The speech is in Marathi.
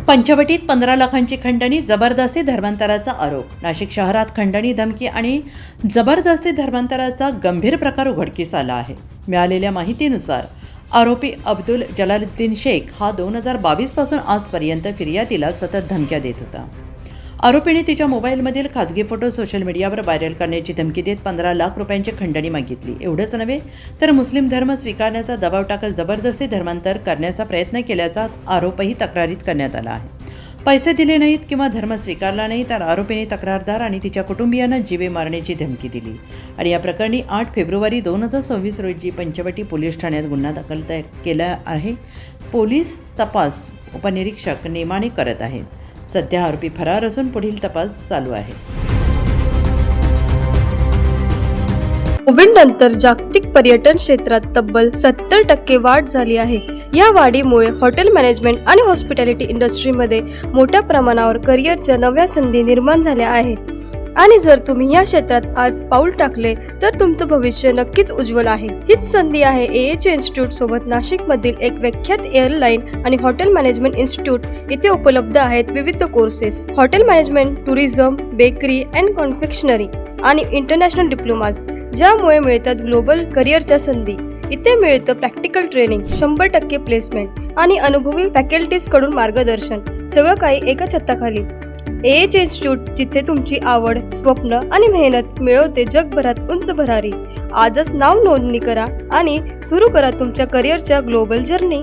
पंचवटीत 15 लाखांची खंडणी, जबरदस्ती धर्मांतराचा आरोप. नाशिक शहरात खंडणी, धमकी आणि जबरदस्ती धर्मांतराचा गंभीर प्रकार उघडकीस आला आहे. मिळालेल्या माहितीनुसार आरोपी अब्दुल जलालुद्दीन शेख हा 2022 पासून आजपर्यंत फिर्यादीला सतत धमक्या देत होता. आरोपीने तिच्या मोबाईलमधील खासगी फोटो सोशल मीडियावर व्हायरल करण्याची धमकी देत 15 लाख रुपयांची खंडणी मागितली. एवढंच नव्हे तर मुस्लिम धर्म स्वीकारण्याचा दबाव टाकत जबरदस्ती धर्मांतर करण्याचा प्रयत्न केल्याचा आरोपही तक्रारीत करण्यात आला आहे. पैसे दिले नाहीत किंवा धर्म स्वीकारला नाही तर आरोपीने तक्रारदार आणि तिच्या कुटुंबियांना जीवे मारण्याची धमकी दिली. आणि या प्रकरणी 8 फेब्रुवारी 2026 रोजी पंचवटी पोलीस ठाण्यात गुन्हा दाखल केला आहे. पोलीस तपास उपनिरीक्षक नेमाने करत आहेत. सध्या आरोपी फरार असून पुढील तपास चालू आहे. कोविडनंतर जागतिक पर्यटन क्षेत्रात तब्बल 70% वाढ झाली आहे. या वाढीमुळे हॉटेल मॅनेजमेंट आणि हॉस्पिटॅलिटी इंडस्ट्रीमध्ये मोठ्या प्रमाणावर करिअरच्या नव्या संधी निर्माण झाल्या आहेत. आणि जर तुम्ही या क्षेत्रात आज पाऊल टाकले तर तुमचं भविष्य नक्कीच उज्ज्वल आहे. हीच संधी आहे AH इन्स्टिट्यूट सोबत. नाशिकमधील एक विख्यात एअरलाईन आणि हॉटेल मॅनेजमेंट इन्स्टिट्यूट इथे उपलब्ध आहेत. विविध courses, hotel management, tourism, bakery and confectionery आणि इंटरनॅशनल डिप्लोमाज, ज्यामुळे मिळतात ग्लोबल करिअरच्या संधी. इथे मिळतं प्रॅक्टिकल ट्रेनिंग, 100% प्लेसमेंट आणि अनुभवी फॅकल्टीज कडून मार्गदर्शन. सगळं काही एका छताखाली. AH इन्स्टिट्यूट, जिथे तुमची आवड, स्वप्न आणि मेहनत मिळवते जगभरात उंच भरारी. आजच नाव नोंदणी करा आणि सुरू करा तुमच्या करिअरच्या ग्लोबल जर्नी.